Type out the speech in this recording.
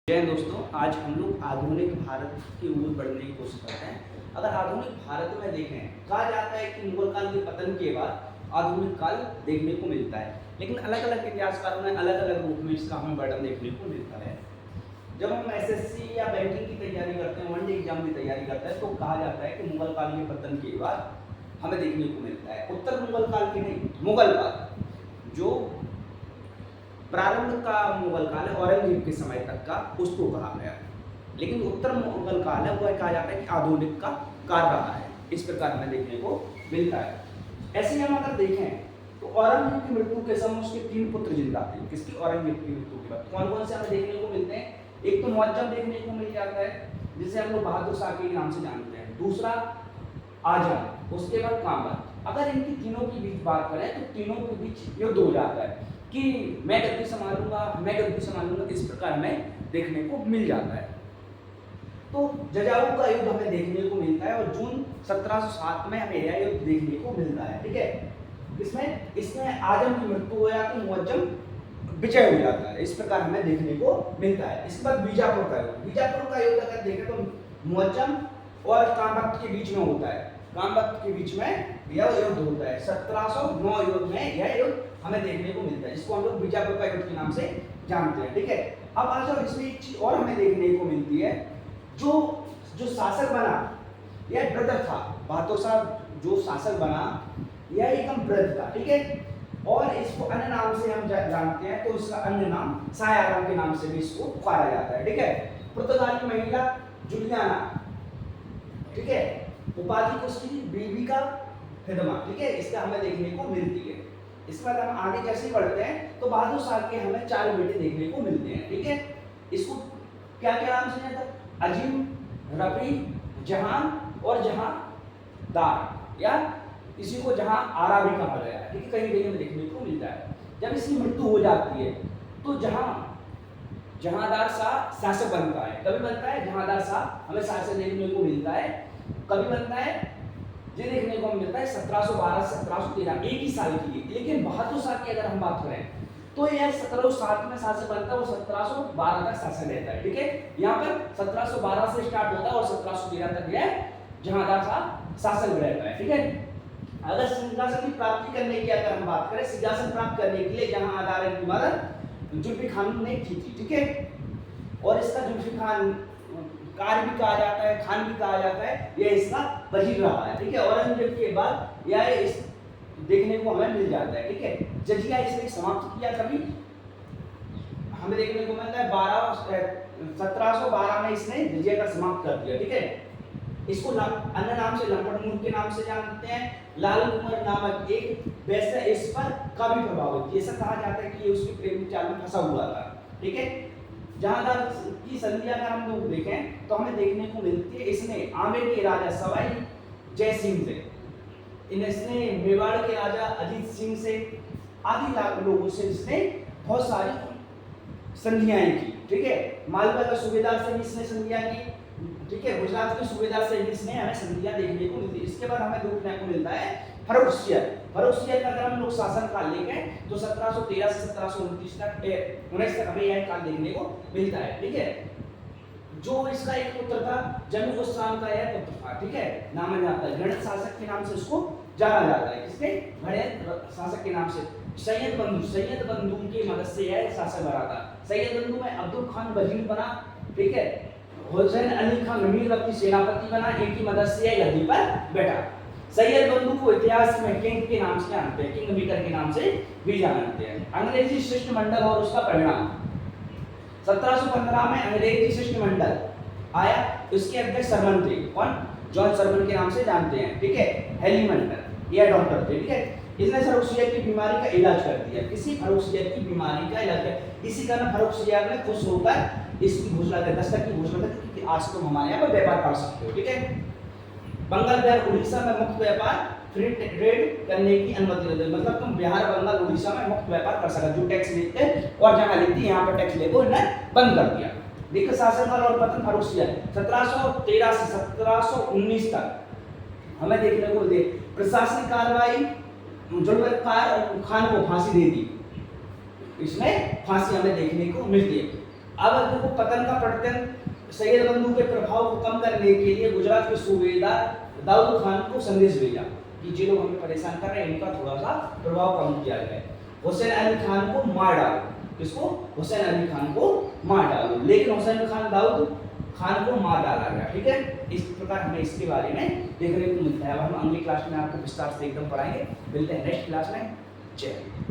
जय दोस्तों, आज हम लोग आधुनिक भारत की ओर बढ़ने की कोशिश करते हैं। अगर आधुनिक भारत में देखें, कहा जाता है कि मुगल काल के पतन के बाद आधुनिक काल देखने को मिलता है, लेकिन अलग अलग इतिहासकारों ने अलग अलग रूप में इसका हमें वर्णन देखने को मिलता है। जब हम एसएससी या बैंकिंग की तैयारी करते हैं, वनडे एग्जाम की तैयारी करते हैं, तो कहा जाता है कि मुगल काल के पतन के बाद हमें देखने को मिलता है। उत्तर मुगल काल की नहीं, मुगल काल जो प्रारंभ का मुगल काल है औरंगजेब के समय तक का, उसको कहा गया। लेकिन उत्तर मुगल काल है वह कहा जाता है कि आधुनिक का काल रहा है। इस प्रकार हमें देखने को मिलता है। ऐसे हम अगर देखें तो औरंगजेब की मृत्यु के समय उसके 3 पुत्र जिंदा थे। किसकी? औरंगजेब की मृत्यु के बाद कौन कौन से हमें देखने को मिलते हैं? एक तो मुअज्जम देखने को मिल जाता है, जिसे हम लोग बहादुर शाह के नाम से जानते हैं। दूसरा आजम, उसके बाद कामत। अगर इनकी तीनों की बीच बात करें तो तीनों के बीच युद्ध हो जाता है कि मैं गद्दी संभालूंगा, मैं गद्दी संभालूंगा, इस प्रकार हमें देखने को मिल जाता है। तो जजाऊ का युद्ध हमें देखने को मिलता है और जून 1707 में हमें यह युद्ध देखने को मिलता है। ठीक है, इसमें आजम की मृत्यु हो जाती है, मुअज्जम विजय हो जाता है। इस प्रकार हमें देखने को मिलता है। इसके बाद बीजापुर का युद्ध। बीजापुर का युद्ध अगर देखें तो मुअज्जम और कामवक्त के बीच में होता है। कामवक्त के बीच में यह युद्ध होता है। 1709 युद्ध में यह युद्ध हमें देखने को मिलता है, जिसको हम लोग बीजापुर का युद्ध के नाम से जानते हैं। ठीक है, अब आ जाओ, इसमें एक चीज और हमें देखने को मिलती है। जो शासक बना यह वृद्ध था। बहादुर शाह जो शासक बना यह एकदम वृद्ध था। ठीक है, और इसको अन्य नाम से हम जानते हैं, तो इसका अन्य नाम शाह आलम के नाम से भी इसको पुकारा जाता है। ठीक है, पुर्तगाली महिला जुलियाना, ठीक है, उपाधि को उसकी बीवी का खिदमा। ठीक है, इसका हमें देखने को मिलती है। इसके बाद हम आगे जैसे ही बढ़ते हैं तो बहादुर शाह के हमें 4 बेटे देखने को मिलते हैं। ठीक है, इसको क्या क्या नाम से जानते हैं? अजीम, रफी, जहान और जहांदार, या इसी को जहां आरा भी कहा गया है। ठीक है, कहीं कहीं में देखने को मिलता है। जब इसकी मृत्यु हो जाती है तो जहांदार शाह शासक बनता है। कभी बनता है जहांदार शाह हमें शासक देखने को मिलता है। कभी बनता है ये देखने को मिलता है 1712 से 1713, एक ही साल की। लेकिन बहादुर शाह की अगर हम बात करें तो यह 1707 में शासक बनता है और 1712 तक शासन रहता है। ठीक है, यहाँ पर 1712 से स्टार्ट होता है और 1713 तक यह जहांदार शाह शासन रहता है। ठीक है, अगर सिंहासन की प्राप्ति करने की अगर हम बात करें, सिंहासन प्राप्त करने के लिए जहांदार की मदद जुल्फिकार ने की थी। ठीक है, और इसका जुल्फिकार कार भी कहा जाता है, खान भी कहा जाता है, यह इसका वजीर रहा है। ठीक है, औरंगजेब के बाद यह इस देखने को हमें मिल जाता है। ठीक है, जजिया इसने समाप्त किया। कभी हमें देखने को मिलता है 1712 में इसने जजिया का समाप्त कर दिया। ठीक है, इसको अन्य नाम से लंपट मूल के नाम से जानते हैं। लाल कुमार नामक एक वैश्य इस पर काफी प्रभावित थी। ऐसा कहा जाता है कि ये उसके प्रेम जाल में फंसा हुआ था। ठीक है, जहांदार की संधि अगर हम लोग देखें तो हमें देखने को मिलती है, इसने आमेर के राजा सवाई जय सिंह से, इसने मेवाड़ के राजा अजीत सिंह से, आदि लोगों से इसने बहुत सारी संधियां की। ठीक है, मालवा का सूबेदार से भी इसने संधियां की। ठीक है, गुजरात के सूबेदार से भी इसने हमें संधियां देखने को मिलती है। इसके बाद हमें देखने को मिलता है फर्रुखसियर का अगर हम लोग शासन काल लेंगे तो 1713 से 1729 तक हमें यह काल देखने को मिलता है। ठीक है, जो इसका एक पुत्र था जमीन उस्मान का यह पुत्र था। ठीक है, नाम जाता है गणित शासक के नाम से उसको जाना जाता है। किसके? गणित शासक के नाम से सैयद बंधु की मदद से यह शासक बना था। सैयद बंधु में अब्दुल खान वजीर बना। ठीक है, हुसैन अली खान मीर वक्त सेनापति बना, इनकी मदद से यह गद्दी पर बैठा। सैयद बंधु को इतिहास में किंग के नाम से जानते हैं, किंग मेकर के नाम से भी जानते हैं। अंग्रेजी शिष्टमंडल और उसका परिणाम। 1715 में अंग्रेजी शिष्टमंडल आया, उसके अध्यक्ष सरमन थे। कौन? जॉन सरमन के नाम से जानते हैं। ठीक है, हेलीमंडल यह डॉक्टर थे। ठीक है, इसने फर्रुखसियर की बीमारी का इलाज कर दिया। किसी फर्रुखसियर की बीमारी का इलाज कर, इसी कारण फर्रुखसियर ने खुश होकर इसकी घोषणा कर, दस्तक की घोषणा कर कि आज तुम हमारे यहाँ पर व्यापार कर सकते हो। ठीक है, बंगाल बिहार उड़ीसा में मुक्त व्यापार फ्री ट्रेड करने की अनुमति दे, मतलब तुम बिहार बंगाल उड़ीसा में मुक्त व्यापार कर सकते, जो टैक्स लेते और जहां लेती यहाँ पर टैक्स लेको इन्हें बंद कर दिया। देखिए, शासनकाल और पतन फर्रुखसियर 1713 से 1719 तक हमें देखने को मिलती है। प्रशासनिक कार्रवाई, जुल्फिकार खान को फांसी दे दी, इसमें फांसी हमें देखने को मिलती है। अब देखो पतन का प्रत्यन सैयद बंधु के प्रभाव को कम करने के लिए गुजरात के सूबेदार दाऊद खान को संदेश भेजा कि जो लोग हमें परेशान कर रहे हैं इनका थोड़ा सा प्रभाव कम किया जाए। हुसैन अली खान को मार डालो, किसको? हुसैन अली खान को मार डालो। लेकिन हुसैन अली खान दाऊद खान को मार डाला गया। ठीक है, इस प्रकार हमें इसके बारे में देखने को मिलता है। अब हम अगली क्लास में आपको विस्तार से एकदम पढ़ाएंगे। मिलते हैं नेक्स्ट क्लास में। जय हिंद।